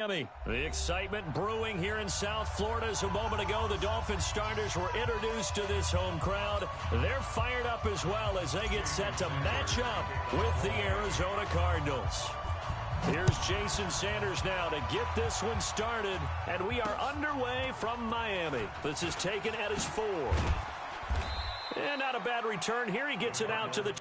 The excitement brewing here in South Florida as a moment ago the Dolphins starters were introduced to this home crowd. They're fired up as well as they get set to match up with the Arizona Cardinals. Here's Jason Sanders now to get this one started, and we are underway from Miami. This is taken at his 4. And not a bad return here. He gets it out to the...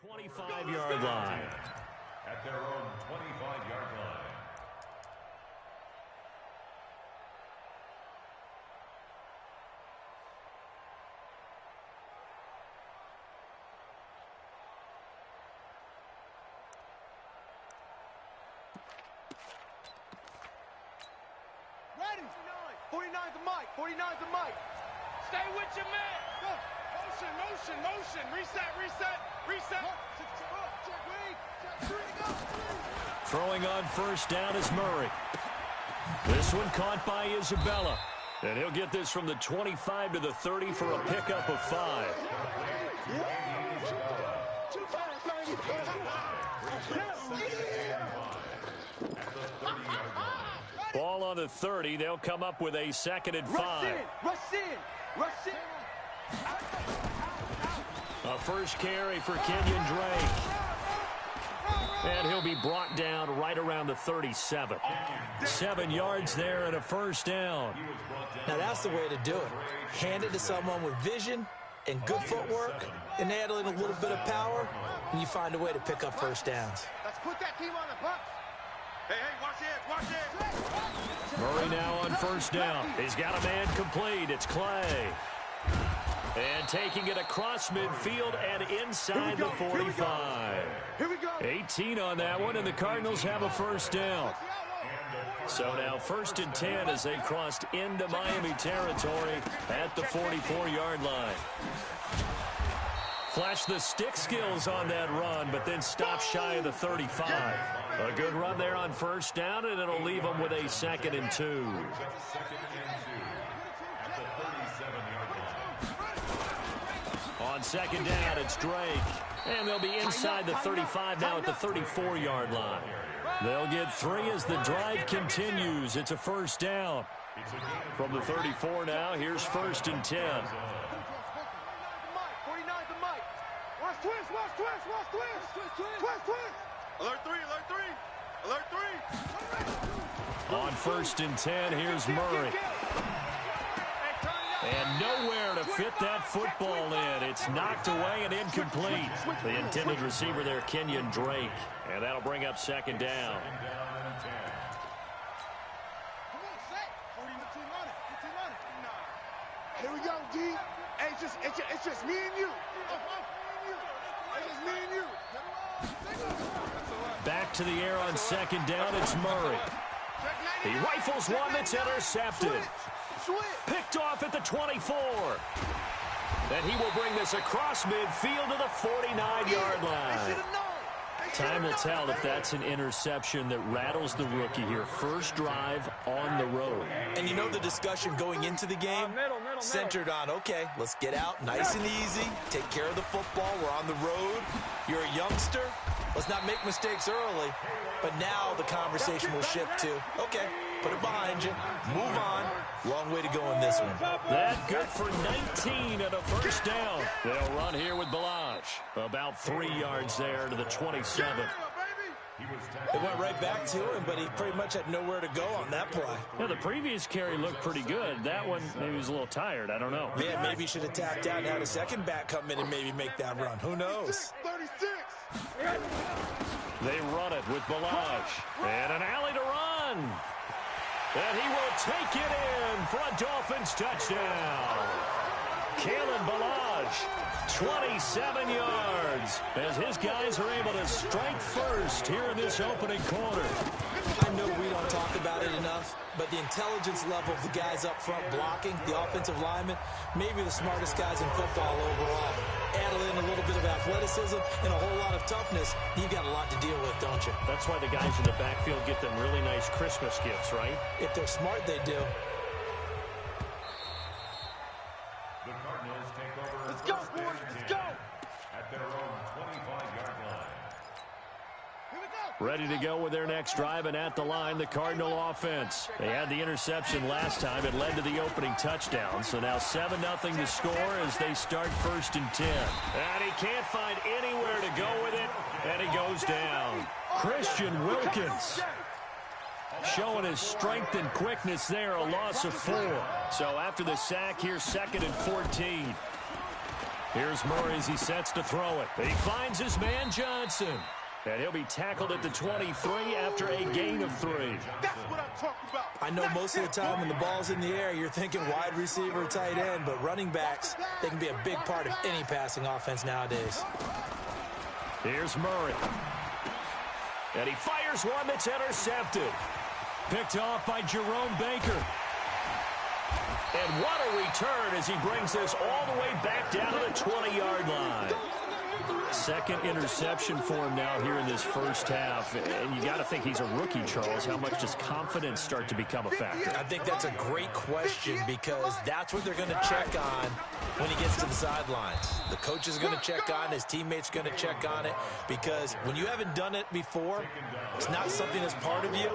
...25-yard line. At their own 25-yard line. Ready. 49's the mic. 49's the mic. Stay with your man. Go. Motion. Reset. Throwing on first down is Murray. This one caught by Isabella. And he'll get this from the 25 to the 30 for a pickup of 5. Ball on the 30. They'll come up with a 2nd and 5. Rush in. A first carry for Kenyon Drake. And he'll be brought down right around the 37. 7 yards there and a first down. Now that's the way to do it. Hand it to someone with vision and good footwork, and add in a little bit of power, and you find a way to pick up first downs. Let's put that team on the bus. Hey, watch it. Murray now on first down. He's got a man complete. It's Clay. And taking it across midfield and inside the 45. Here we go. 18 on that one, and the Cardinals have a first down. So now 1st and 10 as they crossed into Miami territory at the 44-yard line. Flashed the stick skills on that run, but then stopped shy of the 35. A good run there on first down, and it'll leave them with a 2nd and 2. On 2nd down, it's Drake. And they'll be inside the 35 now at the 34-yard line. They'll get 3 as the drive continues. It's a first down. From the 34 now, here's 1st and 10. On 1st and 10, here's Murray. And nowhere to fit that football in. It's knocked away and incomplete. The intended receiver there, Kenyon Drake. And that'll bring up second down. Here we go, D. Hey, it's just me and you. It's just me and you. Back to the air on second down. It's Murray. He rifles one that's intercepted. Picked off at the 24. And he will bring this across midfield to the 49-yard line. Time will tell if that's an interception that rattles the rookie here. First drive on the road. And you know the discussion going into the game centered on, okay, let's get out nice and easy, take care of the football, we're on the road. You're a youngster, let's not make mistakes early. But now the conversation will shift to, okay, put it behind you, move on. Long way to go in this one. That good for 19 and a first down. They'll run here with Balazs. About 3 yards there to the 27. It went right back to him, but he pretty much had nowhere to go on that play. Yeah, the previous carry looked pretty good. That one, maybe he was a little tired. I don't know. Yeah, maybe he should have tapped out and had a second back come in and maybe make that run. Who knows? 36. They run it with Balazs. And an alley to run. And he will take it in for a Dolphins touchdown. Kalen Balazs, 27 yards, as his guys are able to strike first here in this opening quarter. I know we don't talk about it enough, but the intelligence level of the guys up front blocking, the offensive linemen, maybe the smartest guys in football overall. Add in a little bit of athleticism and a whole lot of toughness, you've got a lot to deal with, don't you? That's why the guys in the backfield get them really nice Christmas gifts, right? If they're smart, they do. The Cardinals take over. Let's go, boys. Let's go. At their own 25-yard line. Here we go. Ready to go with their next drive, and at the line, the Cardinal offense. They had the interception last time. It led to the opening touchdown. So now 7-0 to score as they start 1st and 10. And he can't find anywhere to go with it, and he goes down. Christian Wilkins showing his strength and quickness there, a loss of 4. So after the sack, here's 2nd and 14. Here's Murray as he sets to throw it. He finds his man Johnson. And he'll be tackled at the 23 after a gain of 3. That's what I'm talking about. I know most of the time when the ball's in the air, you're thinking wide receiver, tight end, but running backs, they can be a big part of any passing offense nowadays. Here's Murray. And he fires one that's intercepted. Picked off by Jerome Baker. And what a return as he brings this all the way back down to the 20-yard line. Second interception for him now here in this first half. And you got to think he's a rookie, Charles. How much does confidence start to become a factor? I think that's a great question because that's what they're going to check on when he gets to the sidelines. The coach is going to check on, his teammates are going to check on it, because when you haven't done it before, it's not something that's part of you.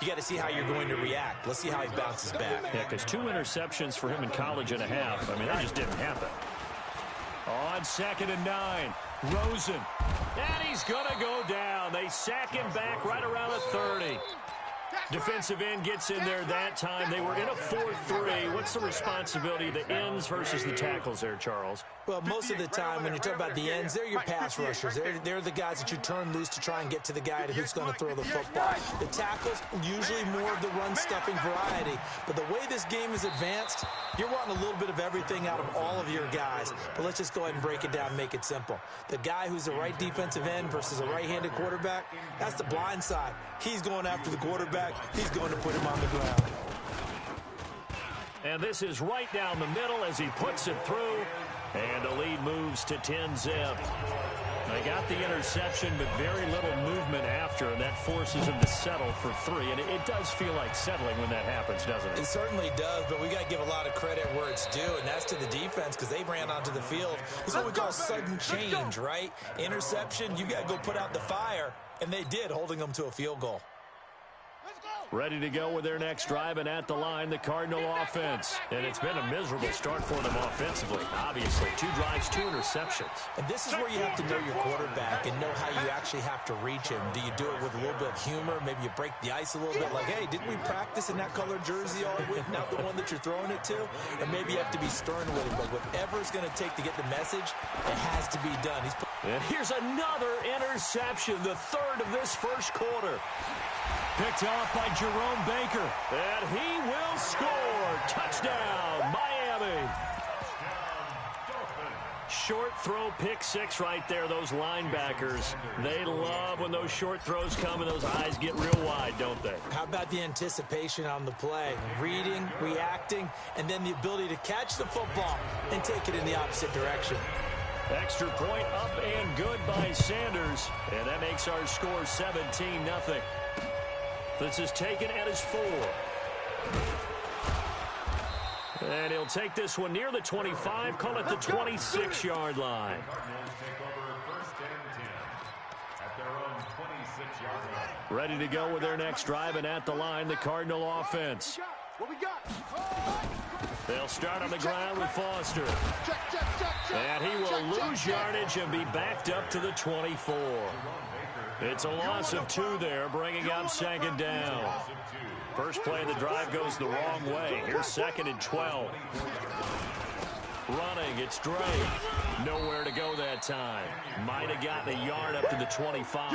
You got to see how you're going to react. Let's see how he bounces back. Yeah, because 2 interceptions for him in college and a half. I mean, that just didn't happen. On 2nd and 9, Rosen. And he's going to go down. They sack him back right around the 30. Defensive end gets in there that time. They were in a 4-3. What's the responsibility of the ends versus the tackles there, Charles? Well, most of the time when you talk about the ends, they're your pass rushers. They're the guys that you turn loose to try and get to the guy who's going to throw the football. The tackles, usually more of the run-stuffing variety. But the way this game is advanced, you're wanting a little bit of everything out of all of your guys. But let's just go ahead and break it down and make it simple. The guy who's the right defensive end versus a right-handed quarterback, that's the blind side. He's going after the quarterback. He's going to put him on the ground. And this is right down the middle as he puts it through. And the lead moves to 10-zip. They got the interception, but very little movement after, and that forces him to settle for 3. And it does feel like settling when that happens, doesn't it? It certainly does, but we got to give a lot of credit where it's due, and that's to the defense because they ran onto the field. It's what we call sudden change, right? Interception, you got to go put out the fire, and they did, holding them to a field goal. Let's go. Ready to go with their next drive, and at the line, the Cardinal offense. And it's been a miserable start for them offensively, obviously. 2 drives, 2 interceptions. And this is where you have to know your quarterback and know how you actually have to reach him. Do you do it with a little bit of humor? Maybe you break the ice a little bit, like, hey, didn't we practice in that colored jersey all week, not the one that you're throwing it to? Or maybe you have to be stern with him, but whatever it's going to take to get the message, it has to be done. And here's another interception, the 3rd of this first quarter. Picked off by Jerome Baker. And he will score. Touchdown, Miami. Short throw, pick 6 right there, those linebackers. They love when those short throws come and those eyes get real wide, don't they? How about the anticipation on the play? Reading, reacting, and then the ability to catch the football and take it in the opposite direction. Extra point up and good by Sanders. And that makes our score 17-0. This is taken at his 4. And he'll take this one near the 25, call it the 26-yard line. Ready to go with their next drive, and at the line, the Cardinal offense. What we got? They'll start on the ground with Foster. And he will lose yardage and be backed up to the 24. It's a loss of 2 there, bringing up 2nd down. First play of the drive goes the wrong way. Here's 2nd and 12. Running, it's Drake. Nowhere to go that time. Might have gotten a yard up to the 25.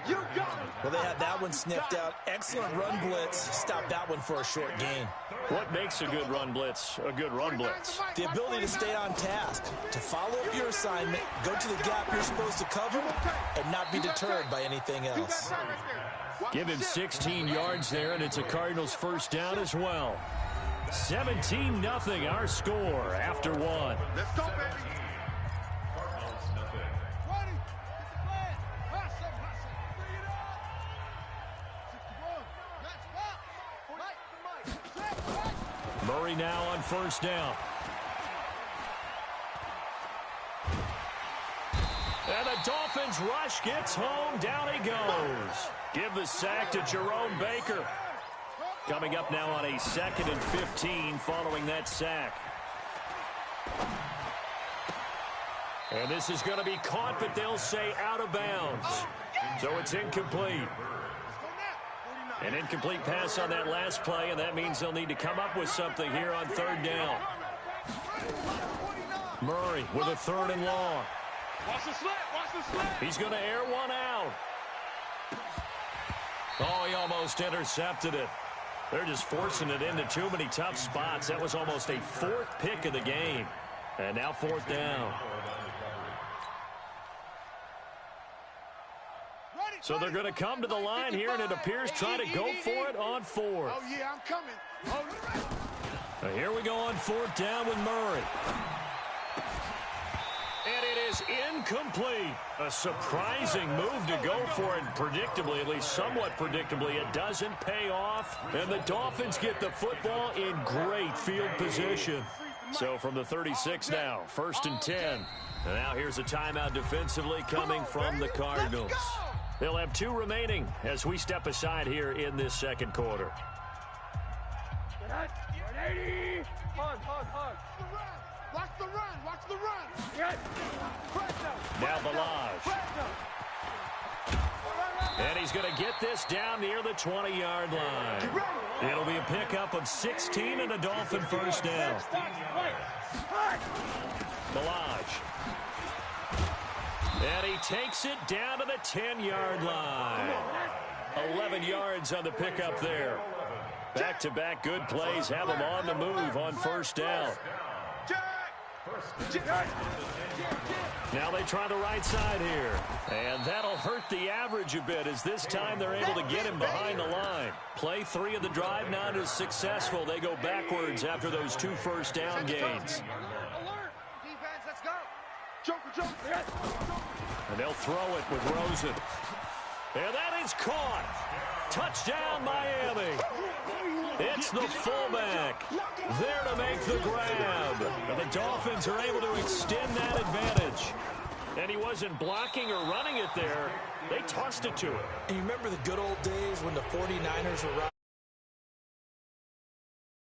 Well, they had that one sniffed out. Excellent run blitz. Stopped that one for a short gain. What makes a good run blitz a good run blitz? The ability to stay on task, to follow up your assignment, go to the gap you're supposed to cover, and not be deterred by anything else. Give him 16 yards there, and it's a Cardinals first down as well. 17-0 our score after 1. Let's go, baby. Murray now on first down. And the Dolphins rush gets home. Down he goes. Give the sack to Jerome Baker. Coming up now on a 2nd and 15 following that sack. And this is going to be caught, but they'll say out of bounds. So it's incomplete. An incomplete pass on that last play, and that means they'll need to come up with something here on 3rd down. Murray with a 3rd and long. Watch the slant, watch the slant. He's going to air one out. Oh, he almost intercepted it. They're just forcing it into too many tough spots. That was almost a 4th pick of the game. And now 4th down. So they're going to come to the line here, and it appears trying to go for it on 4th. Oh, yeah, I'm coming. Oh, Here we go on 4th down with Murray. And it is incomplete. A surprising move to go for it. Predictably, at least somewhat predictably, it doesn't pay off. And the Dolphins get the football in great field position. So from the 36 now, 1st and 10. And now here's a timeout defensively coming from the Cardinals. They'll have 2 remaining as we step aside here in this 2nd quarter. watch the run, watch the run. Now Balaj. And he's going to get this down near the 20-yard line. It'll be a pickup of 16 and a Dolphin first down. Balaj. And he takes it down to the 10-yard line. 11 yards on the pickup there. Back-to-back good plays have them on the move on first down. Now they try the right side here. And that'll hurt the average a bit as this time they're able to get him behind the line. Play 3 of the drive not as successful. They go backwards after those 2 first down gains. And they'll throw it with Rosen. And that is caught. Touchdown, Miami. It's the fullback there to make the grab. And the Dolphins are able to extend that advantage. And he wasn't blocking or running it there. They tossed it to him. And you remember the good old days when the 49ers were